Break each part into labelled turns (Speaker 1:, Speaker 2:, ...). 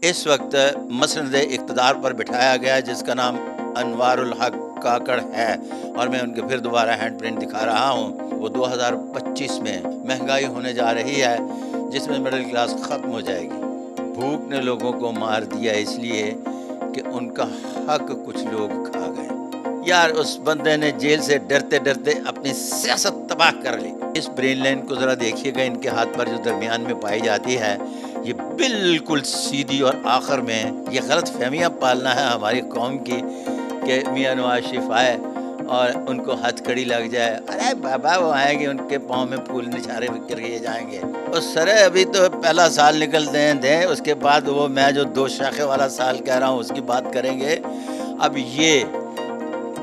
Speaker 1: इस वक्त मसनद इक़्तिदार पर बिठाया गया जिसका नाम अनवारुल हक काकड़ है, और मैं उनके फिर दोबारा हैंड प्रिंट दिखा रहा हूँ। वो 2025 में महंगाई होने जा रही है जिसमें मिडिल क्लास ख़त्म हो जाएगी। भूख ने लोगों को मार दिया इसलिए कि उनका हक कुछ लोग खा गए। यार, उस बंदे ने जेल से डरते डरते अपनी सियासत तबाह कर ली। इस ब्रेन लाइन को ज़रा देखिएगा, इनके हाथ पर जो दरमियान में पाई जाती है ये बिल्कुल सीधी, और आखिर में ये गलत फहमियाँ पालना है हमारी कौम की कि मियाँ नवाज शरीफ आए और उनको हथकड़ी लग जाए। अरे बाबा, वो आएंगे उनके पाँव में फूल निछारे करके जाएंगे। और सर, अभी तो पहला साल निकल दें, उसके बाद वो मैं जो 2 शाखे वाला साल कह रहा हूँ उसकी बात करेंगे। अब ये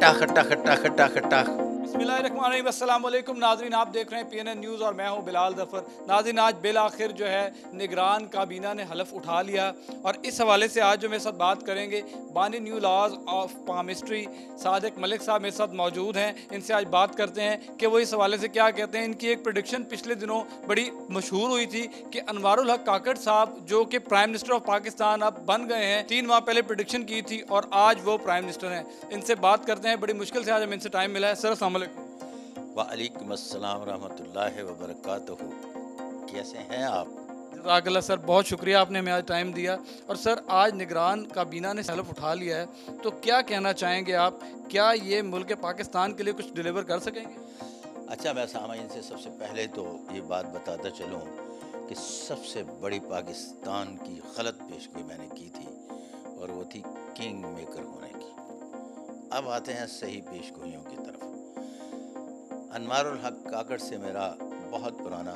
Speaker 1: टख टख टख टख टख।
Speaker 2: बिस्मिल्लाहिर्रहमानिर्रहीम। अस्सलाम वालेकुम नाज़रीन, आप देख रहे हैं PNN न्यूज़ और मैं हूं बिलाल ज़फ़र। नाज़रीन, आज बिल आखिर जो है निगरान काबीना ने हलफ उठा लिया, और इस हवाले से आज जो मेरे साथ बात करेंगे बानी new laws of palmistry Sadiq Malik साहब मेरे साथ मौजूद हैं। इनसे आज बात करते हैं कि वो इस हवाले से क्या कहते हैं। इनकी एक प्रेडिक्शन पिछले दिनों बड़ी मशहूर हुई थी कि अनवारुल हक काकड़ साहब जो कि प्राइम मिनिस्टर ऑफ पाकिस्तान अब बन गए हैं, 3 माह पहले प्रेडिक्शन की थी और आज वो प्राइम मिनिस्टर हैं। इनसे बात करते हैं, बड़ी मुश्किल से आज हमें इनसे टाइम मिला है। सर अस्सलाम वालेकुम।
Speaker 1: वालेकुम अस्सलाम रहमतुल्लाहि व बरकातहू। कैसे हैं आप?
Speaker 2: जज़ाकल्लाह सर, बहुत शुक्रिया आपने हमें आज टाइम दिया। और सर, आज निगरान काबीना ने हलफ उठा लिया है, तो क्या कहना चाहेंगे आप? क्या ये मुल्क पाकिस्तान के लिए कुछ डिलीवर कर सकेंगे?
Speaker 1: अच्छा, मैं सामाइन से सबसे पहले तो ये बात बताता चलूँ कि सबसे बड़ी पाकिस्तान की गलत पेशगोई मैंने की थी, और वो थी किंग मेकर होने की। अब आते हैं सही पेशगोइयों की तरफ। अनवारुल हक काकड़ से मेरा बहुत पुराना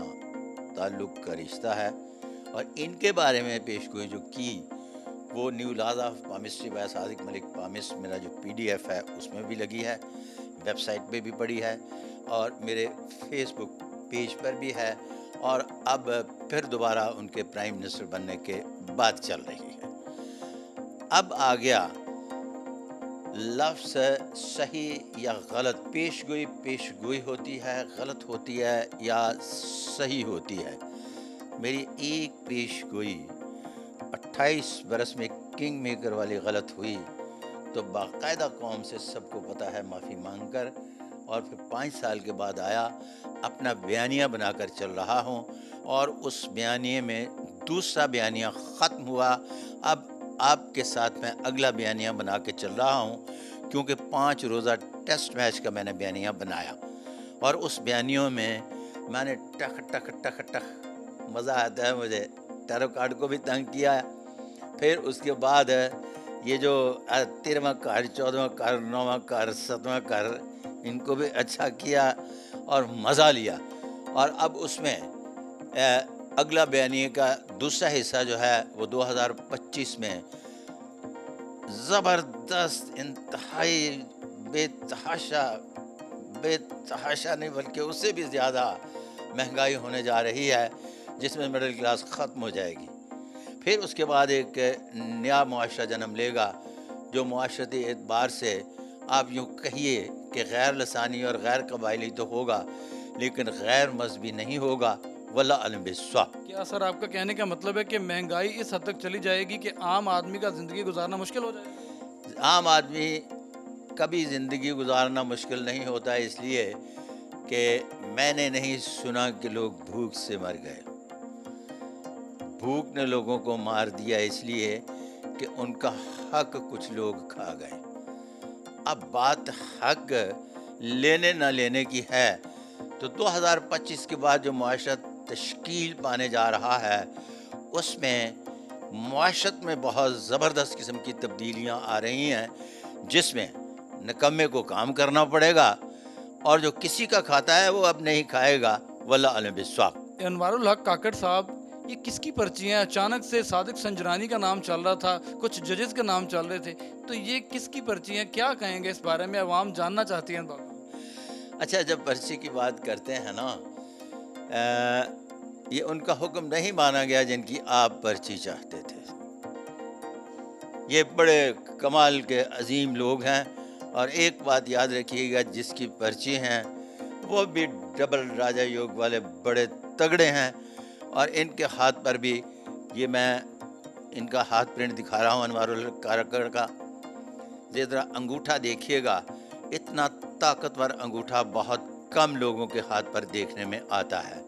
Speaker 1: ताल्लुक़ का रिश्ता है, और इनके बारे में पेशगोई जो की वो new laws of palmistry by Sadiq Malik palmist, मेरा जो PDF है उसमें भी लगी है, वेबसाइट पे भी पड़ी है, और मेरे फेसबुक पेज पर भी है, और अब फिर दोबारा उनके प्राइम मिनिस्टर बनने के बाद चल रही है। अब आ गया लफ्ज़ सही या गलत। पेशगोई होती है, गलत होती है या सही होती है। मेरी एक पेशगोई 28 बरस में किंग मेकर वाली गलत हुई तो बाकायदा कौम से सबको पता है माफ़ी मांग कर, और फिर 5 साल के बाद आया, अपना बयानिया बनाकर चल रहा हूँ, और उस बयानिए में दूसरा बयानिया ख़त्म हुआ। अब आपके साथ मैं अगला बयानिया बना के चल रहा हूँ, क्योंकि 5 रोज़ा टेस्ट मैच का मैंने बयानिया बनाया, और उस बयानियों में मैंने टक टक टक टक, मज़ा आता है मुझे, टैरो कार्ड को भी तंग किया। फिर उसके बाद ये जो 13वां कार्ड, 14वां कार्ड, 9वां कार्ड, 7वां कार्ड, इनको भी अच्छा किया और मज़ा लिया। और अब उसमें अगला बयानिए का दूसरा हिस्सा जो है वो 2025 में ज़बरदस्त, इंतहाई बेतहाशा नहीं बल्कि उससे भी ज़्यादा महंगाई होने जा रही है जिसमें मिडिल क्लास ख़त्म हो जाएगी। फिर उसके बाद एक नया मुआशरा जन्म लेगा जो मुआशरती एतबार से आप यूँ कहिए कि गैर लसानी और गैर कबायली तो होगा, लेकिन गैर मजहबी नहीं होगा। वल्लाह अलम बिस्वाब।
Speaker 2: क्या सर आपका कहने का मतलब है कि महंगाई इस हद तक चली जाएगी कि आम आदमी का ज़िंदगी गुजारना मुश्किल हो जाएगा?
Speaker 1: आम आदमी कभी ज़िंदगी गुजारना मुश्किल नहीं होता, इसलिए कि मैंने नहीं सुना कि लोग भूख से मर गए। भूख ने लोगों को मार दिया इसलिए कि उनका हक कुछ लोग खा गए। अब बात हक लेने न लेने की है, तो 2025 के बाद जो मुआशरा तश्कील पाने जा रहा है उसमें मुआशरत में बहुत ज़बरदस्त किस्म की तब्दीलियाँ आ रही हैं, जिसमें निकम्मे को काम करना पड़ेगा, और जो किसी का खाता है वो अब नहीं खाएगा। वल्लाह अलम बिस्वाब।
Speaker 2: अनवारुल हक काकड़ साहब, ये किसकी पर्ची हैं? अचानक से सादिक संजरानी का नाम चल रहा था, कुछ जजेस के नाम चल रहे थे, तो ये किसकी पर्ची हैं? क्या कहेंगे इस बारे में? आवाम जानना चाहती है बाबा।
Speaker 1: अच्छा, जब पर्ची की बात करते हैं ना, ये उनका हुक्म नहीं माना गया जिनकी आप पर्ची चाहते थे। ये बड़े कमाल के अजीम लोग हैं, और एक बात याद रखिएगा, जिसकी पर्ची हैं वो भी डबल राजा योग वाले बड़े तगड़े हैं, और इनके हाथ पर भी ये मैं ان کا ہاتھ پرنٹ دکھا رہا ہوں انوارul کارکڑ کا. یہ ذرا انگوٹھا دیکھیے گا, اتنا طاقتور انگوٹھا بہت کم لوگوں کے ہاتھ پر دیکھنے میں آتا ہے.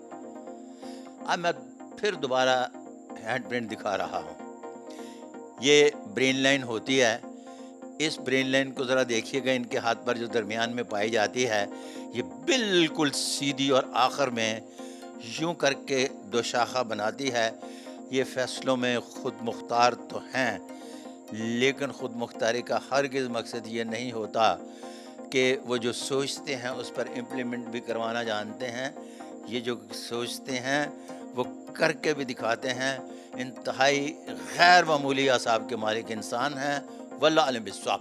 Speaker 1: اب میں پھر دوبارہ ہینڈ پرنٹ دکھا رہا ہوں. یہ برین لائن ہوتی ہے. اس برین لائن کو ذرا دیکھیے گا, ان کے ہاتھ پر جو درمیان میں پائی جاتی ہے یہ بالکل سیدھی اور آخر میں یوں کر کے دو شاخہ بناتی ہے. یہ فیصلوں میں خود مختار تو ہیں, لیکن خود مختاری کا ہرگز مقصد یہ نہیں ہوتا کہ وہ جو سوچتے ہیں اس پر امپلیمنٹ بھی کروانا جانتے ہیں. یہ جو سوچتے ہیں وہ کر کے بھی دکھاتے ہیں. انتہائی غیر معمولی اعصاب کے مالک انسان ہیں. واللہ علم بالصواب.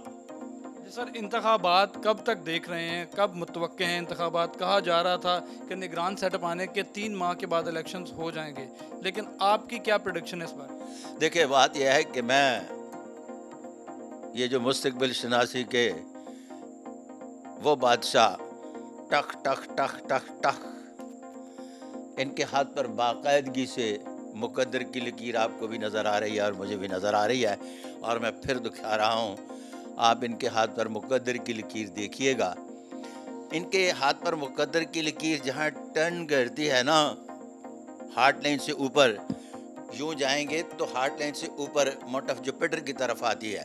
Speaker 2: جی سر, انتخابات کب تک دیکھ رہے ہیں, کب متوقع ہیں انتخابات؟ کہا جا رہا تھا کہ نگران سیٹ اپ آنے کے 3 ماہ کے بعد الیکشنز ہو جائیں گے, لیکن آپ کی کیا پریڈکشن ہے اس بارے؟
Speaker 1: دیکھیں, بات یہ ہے کہ میں یہ جو مستقبل شناسی کے وہ بادشاہ ٹک ٹک ٹک ٹک ٹک, ان کے ہاتھ پر باقاعدگی سے مقدر کی لکیر آپ کو بھی نظر آ رہی ہے اور مجھے بھی نظر آ رہی ہے, اور میں پھر دکھا رہا ہوں. آپ ان کے ہاتھ پر مقدر کی لکیر دیکھیے گا. ان کے ہاتھ پر مقدر کی لکیر جہاں ٹرن کرتی ہے نا, ہارٹ لائن سے اوپر یوں جائیں گے تو ہارٹ لائن سے اوپر ماؤنٹ آف جوپیٹر کی طرف آتی ہے.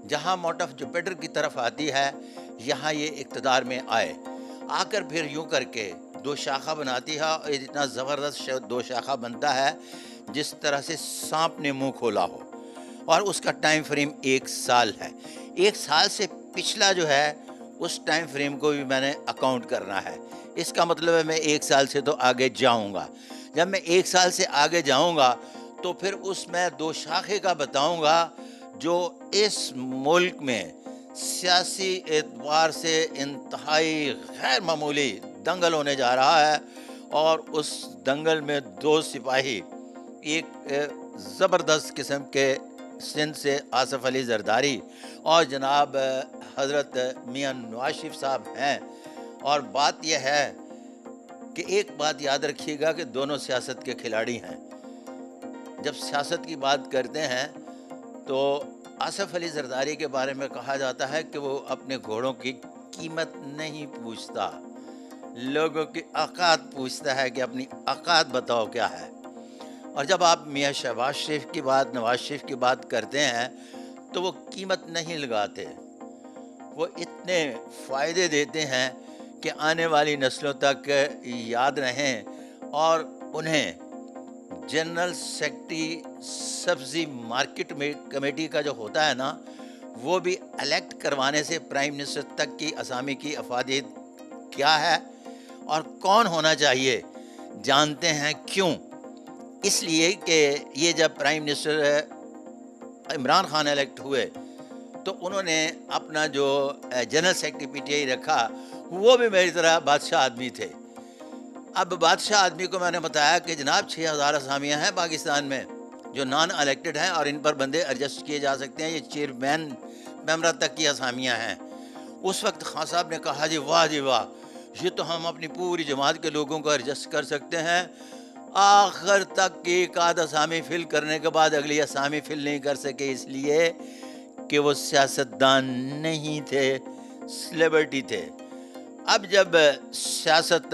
Speaker 1: جہاں ماؤنٹ آف جوپیٹر کی طرف آتی ہے یہاں یہ اقتدار میں آئے, آ کر پھر یوں کر کے دو شاخہ بناتی ہے, اور اتنا زبردست دو شاخہ بنتا ہے جس طرح سے سانپ نے منہ کھولا ہو, اور اس کا ٹائم فریم 1 سال ہے. 1 سال سے پچھلا جو ہے اس ٹائم فریم کو بھی میں نے اکاؤنٹ کرنا ہے. اس کا مطلب ہے میں 1 سال سے تو آگے جاؤں گا. جب میں 1 سال سے آگے جاؤں گا تو پھر اس میں دو شاخے کا بتاؤں گا جو اس ملک میں سیاسی اعتبار سے انتہائی غیر معمولی دنگل ہونے جا رہا ہے. اور اس دنگل میں 2 سپاہی, ایک زبردست قسم کے سندھ سے آصف علی زرداری اور جناب حضرت میاں نواز شریف صاحب ہیں. اور بات یہ ہے کہ ایک بات یاد رکھیے گا کہ دونوں سیاست کے کھلاڑی ہیں. جب سیاست کی بات کرتے ہیں تو آصف علی زرداری کے بارے میں کہا جاتا ہے کہ وہ اپنے گھوڑوں کی قیمت نہیں پوچھتا, لوگوں کی اوقات پوچھتا ہے کہ اپنی اوقات بتاؤ کیا ہے. اور جب آپ میاں شہباز شریف کی بات, نواز شریف کی بات کرتے ہیں تو وہ قیمت نہیں لگاتے. وہ اتنے فائدے دیتے ہیں کہ آنے والی نسلوں تک یاد رہیں, اور انہیں جنرل سیکرٹری سبزی مارکیٹ میں کمیٹی کا جو ہوتا ہے نا, وہ بھی الیکٹ کروانے سے پرائم منسٹر تک کی اسامی کی افادیت کیا ہے اور کون ہونا چاہیے جانتے ہیں. کیوں؟ اس لیے کہ یہ جب prime minister Imran Khan elect ہوئے تو انہوں نے اپنا جو general secretary P T I رکھا وہ بھی میری طرح بادشاہ آدمی تھے. اب بادشاہ آدمی کو میں نے بتایا کہ جناب 6000 اسامیاں ہیں پاکستان میں جو نان الیکٹڈ ہیں, اور ان پر بندے ایڈجسٹ کیے جا سکتے ہیں. یہ چیئرمین ممبر تک کی اسامیاں ہیں. اس وقت خان صاحب نے کہا جی واہ جی واہ, یہ تو ہم اپنی پوری جماعت کے لوگوں کو ایڈجسٹ کر سکتے ہیں. آخر تک کی ایک آدھ اسامی فل کرنے کے بعد اگلی اسامی فل نہیں کر سکے, اس لیے کہ وہ سیاستدان نہیں تھے, سلیبرٹی تھے. اب جب سیاست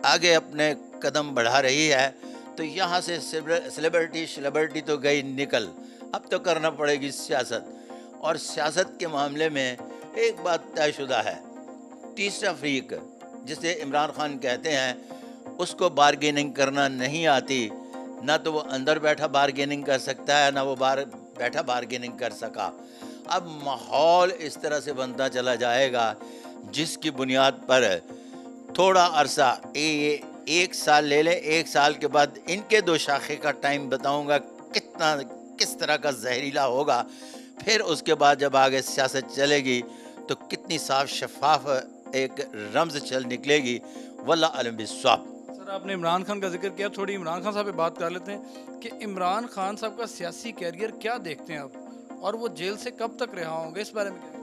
Speaker 1: آگے اپنے قدم بڑھا رہی ہے تو یہاں سے سلیبرٹی تو گئی نکل, اب تو کرنا پڑے گی سیاست. اور سیاست کے معاملے میں ایک بات طے شدہ ہے, تیسرا فریق جسے عمران خان کہتے ہیں اس کو بارگیننگ کرنا نہیں آتی. نہ تو وہ اندر بیٹھا بارگیننگ کر سکتا ہے, نہ وہ باہر بیٹھا بارگیننگ کر سکا. اب ماحول اس طرح سے بنتا چلا جائے گا جس کی بنیاد پر تھوڑا عرصہ 1 سال لے لیں, 1 سال کے بعد ان کے 2 شاخے کا ٹائم بتاؤں گا کس طرح کا زہریلا ہوگا. پھر اس کے بعد جب آگے سیاست چلے گی تو کتنی صاف شفاف ایک رمز چل نکلے گی. واللہ علم بالصواب.
Speaker 2: سر آپ نے عمران خان کا ذکر کیا, تھوڑی عمران خان صاحب پہ بات کر لیتے ہیں کہ عمران خان صاحب کا سیاسی کیریئر کیا دیکھتے ہیں آپ, اور وہ جیل سے کب تک رہا ہوں گے, اس بارے میں کیا؟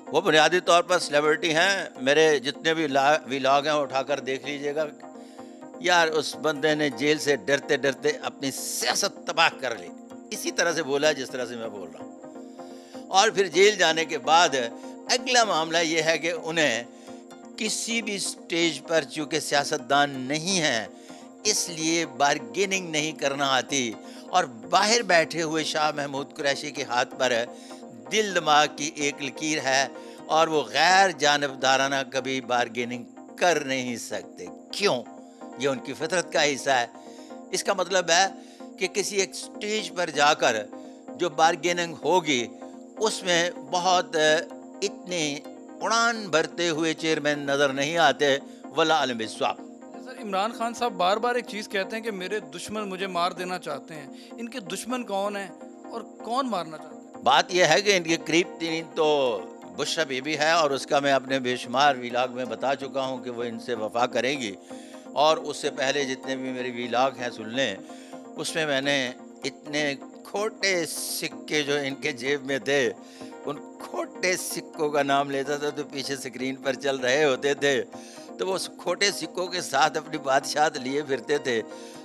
Speaker 1: وہ بنیادی طور پر سلیبرٹی ہیں. میرے جتنے بھی ویلاگ ہیں اٹھا کر دیکھ لیجئے گا. یار اس بندے نے جیل سے ڈرتے ڈرتے اپنی سیاست تباہ کر لی. इसी तरह से बोला है जिस तरह से मैं बोल रहा हूँ। और फिर जेल जाने के बाद अगला मामला ये है कि उन्हें किसी भी स्टेज पर, चूँकि सियासतदान नहीं हैं, इसलिए बार्गेनिंग नहीं करना आती, और बाहर बैठे हुए शाह महमूद कुरैशी के हाथ पर दिल दिमाग की एक लकीर है, और वो गैर जानबदाराना कभी बार्गेनिंग कर नहीं सकते। क्यों? ये उनकी फितरत का हिस्सा है। इसका मतलब है कि किसी एक स्टेज पर जाकर जो बार्गेनिंग होगी उसमें बहुत इतने उड़ान भरते हुए चेयरमैन नज़र नहीं आते। वल्लाह आलम बिस्वाब।
Speaker 2: सर, इमरान खान साहब बार बार एक चीज़ कहते हैं कि मेरे दुश्मन मुझे मार देना चाहते हैं। इनके दुश्मन कौन हैं और कौन मारना चाहते हैं?
Speaker 1: बात यह है कि इनके करीब तीन तो बुशरा बीबी है, और उसका मैं अपने बेशुमार वीलाग में बता चुका हूँ कि वो इनसे वफा करेंगी। और उससे पहले जितने भी मेरे वीलाग हैं सुन लें, उसमें मैंने इतने खोटे सिक्के जो इनके जेब में थे, उन खोटे सिक्कों का नाम लेता था तो पीछे स्क्रीन पर चल रहे होते थे, तो वो खोटे सिक्कों के साथ अपनी बादशाहत लिए फिरते थे।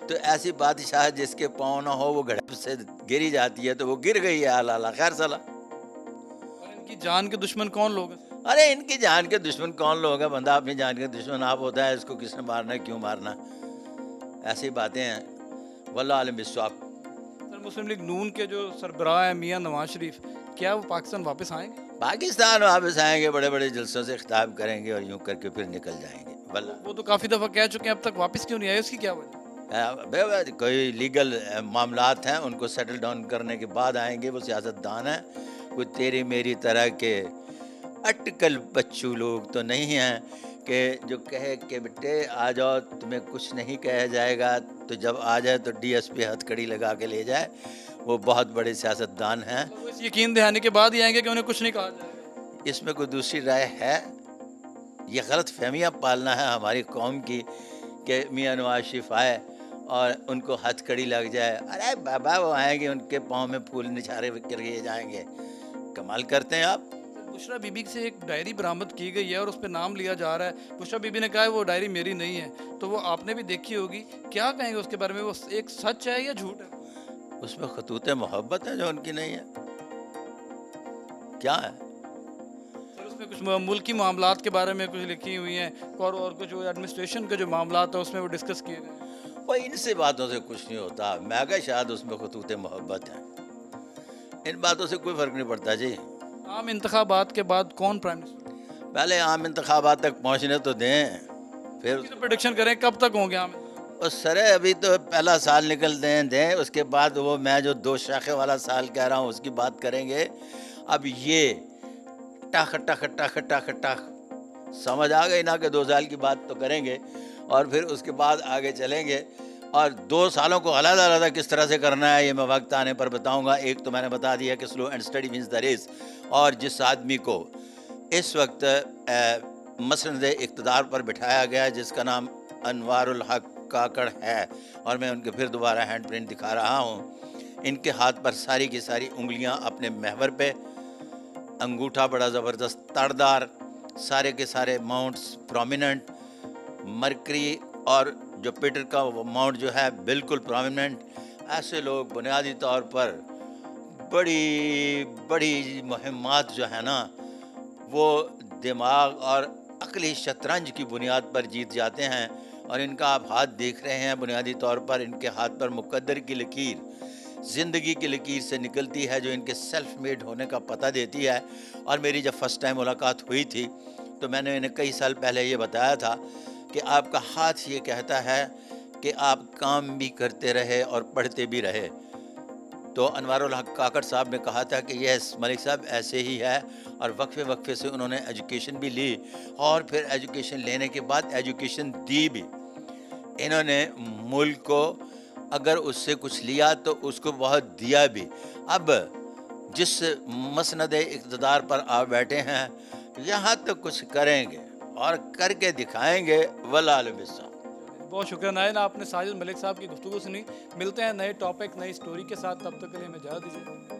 Speaker 1: तो ऐसी बादशाह जिसके पाँव ना हो वो घड़प से गिरी जाती है, तो वो गिर गई है। अल्लाह खैर सला।
Speaker 2: और इनकी जान के दुश्मन कौन लोग हैं?
Speaker 1: अरे इनकी जान के दुश्मन कौन लोग हैं? बंदा अपनी जान के दुश्मन आप होता है, इसको किसने मारना है, क्यों मारना, ऐसी बातें हैं। वल्लाह आलम बिस्वाब।
Speaker 2: सर, मुस्लिम लीग नून के जो सरबराह हैं मियां नवाज शरीफ, क्या वो पाकिस्तान वापस आएंगे?
Speaker 1: पाकिस्तान वापस आएंगे, बड़े बड़े जलसों से खिताब करेंगे और यूं करके फिर निकल जाएंगे। वल्लाह
Speaker 2: वो तो काफ़ी दफ़ा कह चुके हैं, अब तक वापस क्यों नहीं आए, उसकी क्या वजह?
Speaker 1: कोई लीगल मामलात हैं, उनको सेटल डाउन करने के बाद आएंगे। वो सियासतदान हैं, कोई तेरी मेरी तरह के अटकल बच्चू लोग तो नहीं हैं कि जो कहे कि बेटे आ जाओ, तुम्हें कुछ नहीं कहा जाएगा, तो जब आ जाए तो डीएसपी हथकड़ी लगा के ले जाए। वो बहुत बड़े सियासतदान हैं।
Speaker 2: वो इस यकीन दहाने के बाद ही आएंगे कि उन्हें कुछ नहीं कहा जाएगा?
Speaker 1: इसमें कोई दूसरी राय है? ये गलत फहमियाँ पालना है हमारी कौम की कि मियाँ नवाज शरीफ आए और उनको हथकड़ी लग जाए। अरे बाबा, वो आएंगे, उनके पाँव में फूल निछारे करके जाएंगे। कमाल करते हैं आप।
Speaker 2: बुशरा बीबी से एक डायरी बरामद की गई है और उस पर नाम लिया जा रहा है। बुशरा बीबी ने कहा है वो डायरी मेरी नहीं है, तो वो आपने भी देखी होगी, क्या कहेंगे उसके बारे में? वो एक सच है या झूठ है?
Speaker 1: उसमें खतूते मोहब्बत है जो उनकी नहीं है। क्या है?
Speaker 2: सर, उसमें कुछ मुल्की मामलात के बारे में कुछ लिखी हुई हैं, और कुछ एडमिनिस्ट्रेशन के जो मामलात है उसमें वो डिस्कस किए गए।
Speaker 1: कोई इनसे बातों से कुछ नहीं होता। मैं कहा शायद उसमें खतूते मोहब्बत है। इन बातों से कोई फ़र्क नहीं पड़ता जी।
Speaker 2: आम इंतखाबात के बाद कौन प्राइम मिनिस्टर?
Speaker 1: पहले आम इंतखाबात तक पहुँचने तो दें, फिर
Speaker 2: तो प्रेडिक्शन करें कब तक होंगे आम?
Speaker 1: उस सरे अभी तो पहला साल निकल दें, उसके बाद वो मैं जो 2 शाखे वाला साल कह रहा हूँ उसकी बात करेंगे। अब ये टख टख टख टख टख समझ आ गई ना कि 2 साल की बात तो करेंगे और फिर उसके बाद आगे चलेंगे। और 2 सालों को अलग-अलग किस तरह से करना है ये मैं वक्त आने पर बताऊंगा। एक तो मैंने बता दिया कि slow and steady means the race, और जिस आदमी को इस वक्त मसनद इक़्तिदार पर बिठाया गया है जिसका नाम अनवारुल हक काकड़ है, और मैं उनके फिर दोबारा हैंड प्रिंट दिखा रहा हूँ। इनके हाथ पर सारी की सारी उंगलियाँ अपने महवर पे, अंगूठा बड़ा ज़बरदस्त तड़दार, सारे के सारे माउंट्स प्रोमिनेंट, मरकरी और जुपिटर का माउंट जो है बिल्कुल प्रोमिनेंट। ऐसे लोग बुनियादी तौर पर बड़ी बड़ी मुहिम्मात जो है ना वो दिमाग और अक्ली शतरंज की बुनियाद पर जीत जाते हैं। और इनका आप हाथ देख रहे हैं, बुनियादी तौर पर इनके हाथ पर मुकद्दर की लकीर, ज़िंदगी की लकीर से निकलती है जो इनके सेल्फ मेड होने का पता देती है। और मेरी जब फर्स्ट टाइम मुलाकात हुई थी तो मैंने इन्हें कई साल पहले ये बताया था कि आपका हाथ ये कहता है कि आप काम भी करते रहे और पढ़ते भी रहे। तो अनवारुल हक काकड़ साहब ने कहा था कि यस मलिक साहब ऐसे ही है, और वक्फे वक्फे से उन्होंने एजुकेशन भी ली, और फिर एजुकेशन लेने के बाद एजुकेशन दी भी। इन्होंने मुल्क को अगर उससे कुछ लिया तो उसको बहुत दिया भी। अब जिस मसनद इक़्तिदार पर आप बैठे हैं यहाँ तो कुछ करेंगे और करके दिखाएंगे। वल्लाह आलम बिस्साम।
Speaker 2: बहुत शुक्रिया नायन, आपने साजिद मलिक साहब की गुफ्तगू सुनी। मिलते हैं नए टॉपिक नई स्टोरी के साथ, तब तक के लिए हमें इजाज़त दीजिए।